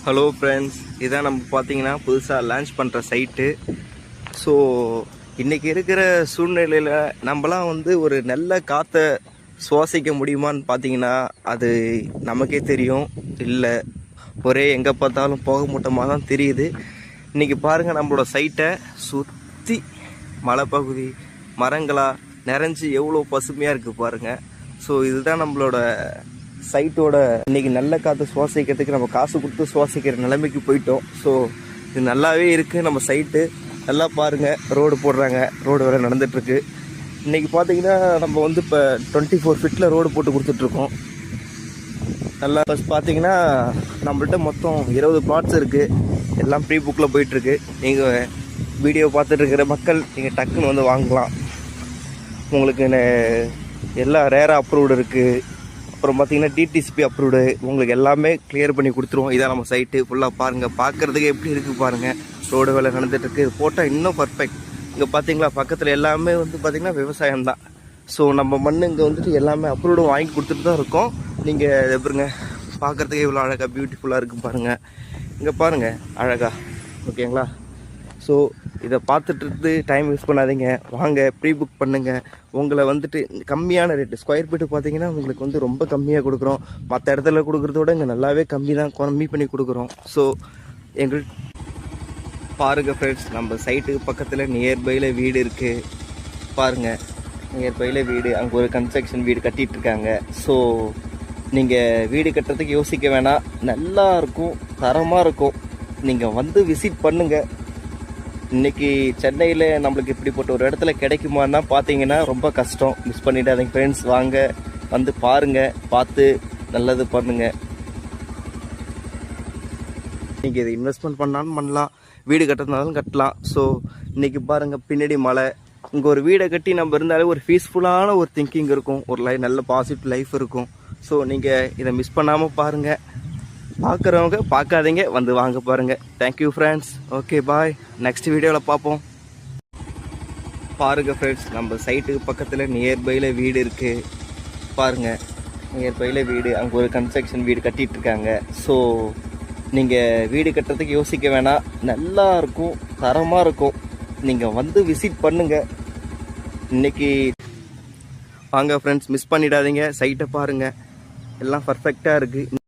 Hello friends, இதான் நம்ம பார்த்தீங்கன்னா புதுசாக லான்ச் பண்ணுற சைட்டு. ஸோ இன்றைக்கி இருக்கிற சூழ்நிலையில் நம்மளாம் வந்து ஒரு நல்ல காற்றை சுவாசிக்க முடியுமான்னு பார்த்தீங்கன்னா அது நமக்கே தெரியும். இல்லை, ஒரே எங்கே பார்த்தாலும் போக மூட்டமாக தான் தெரியுது. இன்றைக்கி பாருங்கள், நம்மளோட சைட்டை சுற்றி மலைப்பகுதி மரங்களாக நிறைஞ்சி எவ்வளோ பசுமையாக இருக்குது பாருங்கள். ஸோ இதுதான் நம்மளோட சைட்டோட இன்றைக்கி நல்ல காற்று சுவாசிக்கிறதுக்கு நம்ம காசு கொடுத்து சுவாசிக்கிற நிலைமைக்கு போயிட்டோம். ஸோ இது நல்லாவே இருக்குது. நம்ம சைட்டு நல்லா பாருங்கள், ரோடு போடுறாங்க, ரோடு வேலை நடந்துகிட்ருக்கு. இன்றைக்கி பார்த்தீங்கன்னா நம்ம வந்து இப்போ 24 ஃபீட்டில் ரோடு போட்டு கொடுத்துட்ருக்கோம். நல்லா ஃபஸ்ட் பார்த்தீங்கன்னா நம்மள்ட்ட மொத்தம் 20 பிளாட்ஸ் இருக்குது. எல்லாம் ப்ரீ புக்கில் போயிட்டுருக்கு. நீங்கள் வீடியோ பார்த்துட்ருக்கிற மக்கள் நீங்கள் டக்குன்னு வந்து வாங்கலாம். உங்களுக்கு எல்லாம் ரேராக அப்ரூவ்டு இருக்குது. அப்புறம் பார்த்தீங்கன்னா டிடிசிபி அப்ரூவ்டு, உங்களுக்கு எல்லாமே கிளியர் பண்ணி கொடுத்துருவோம். இதான் நம்ம சைட்டு ஃபுல்லாக பாருங்கள். பார்க்குறதுக்கு எப்படி இருக்குது பாருங்கள். ரோடு வேலை நடந்துகிட்ருக்கு. இது போட்டால் இன்னும் பர்ஃபெக்ட். இங்கே பார்த்தீங்களா, பக்கத்தில் எல்லாமே வந்து பார்த்திங்கன்னா விவசாயம் தான். ஸோ நம்ம மண் இங்கே வந்துட்டு எல்லாமே அப்ரூவ்டும் வாங்கி கொடுத்துட்டு தான் இருக்கோம். நீங்கள் எப்படிங்க பார்க்குறதுக்கே இவ்வளோ அழகாக பியூட்டிஃபுல்லாக இருக்குது பாருங்கள். இங்கே பாருங்கள் அழகாக, ஓகேங்களா? ஸோ இதை பார்த்துட்டு டைம் யூஸ் பண்ணாதீங்க, வாங்க ப்ரீ புக் பண்ணுங்கள். உங்களை வந்துட்டு கம்மியான ரேட்டு, ஸ்கொயர் ஃபீட்டு பார்த்தீங்கன்னா உங்களுக்கு வந்து ரொம்ப கம்மியாக கொடுக்குறோம். மற்ற இடத்துல கொடுக்குறதோட இங்கே நல்லாவே கம்மி தான், கம்மி பண்ணி கொடுக்குறோம். ஸோ எங்கள் பாருங்கள் ஃப்ரெண்ட்ஸ், நம்ம சைட்டுக்கு பக்கத்தில் நியர்பையில் வீடு இருக்குது பாருங்கள். நியர்பையில் வீடு, அங்கே ஒரு கன்ஸ்ட்ரக்ஷன் வீடு கட்டிகிட்ருக்காங்க. ஸோ நீங்கள் வீடு கட்டுறதுக்கு யோசிக்க வேணாம், நல்லா இருக்கும், தரமாக இருக்கும். நீங்கள் வந்து விசிட் பண்ணுங்கள். இன்றைக்கி சென்னையில் நம்மளுக்கு இப்படிப்பட்ட ஒரு இடத்துல கிடைக்குமான்னா பார்த்தீங்கன்னா ரொம்ப கஷ்டம். மிஸ் பண்ணிவிடாதீங்க ஃப்ரெண்ட்ஸ், வாங்க வந்து பாருங்கள், பார்த்து நல்லது பண்ணுங்கள். நீங்கள் இது இன்வெஸ்ட்மெண்ட் பண்ணாலும் பண்ணலாம், வீடு கட்டுறதுனாலும் கட்டலாம். ஸோ இன்றைக்கி பாருங்கள், பின்னாடி மலை. இங்கே ஒரு வீடை கட்டி நம்ம இருந்தாலே ஒரு பீஸ்ஃபுல்லான ஒரு திங்கிங் இருக்கும், ஒரு நல்ல பாசிட்டிவ் லைஃப் இருக்கும். ஸோ நீங்கள் இதை மிஸ் பண்ணாமல் பாருங்கள். பார்க்குறவங்க பார்க்காதீங்க, வந்து வாங்க பாருங்கள். Thank you friends. ஓகே, பாய். நெக்ஸ்ட் வீடியோவில் பார்ப்போம். பாருங்கள் ஃப்ரெண்ட்ஸ், நம்ம சைட்டுக்கு பக்கத்தில் நியர்பையில் வீடு இருக்குது பாருங்கள். நியர்பையில் வீடு, அங்கே ஒரு கன்ஸ்ட்ரக்ஷன் வீடு கட்டிகிட்ருக்காங்க. ஸோ நீங்கள் வீடு கட்டுறதுக்கு யோசிக்க வேணாம், நல்லா இருக்கும், தரமாக இருக்கும். நீங்கள் வந்து விசிட் பண்ணுங்கள். இன்றைக்கி வாங்க ஃப்ரெண்ட்ஸ், மிஸ் பண்ணிடாதீங்க. சைட்டை பாருங்கள், எல்லாம் பர்ஃபெக்டாக இருக்குது.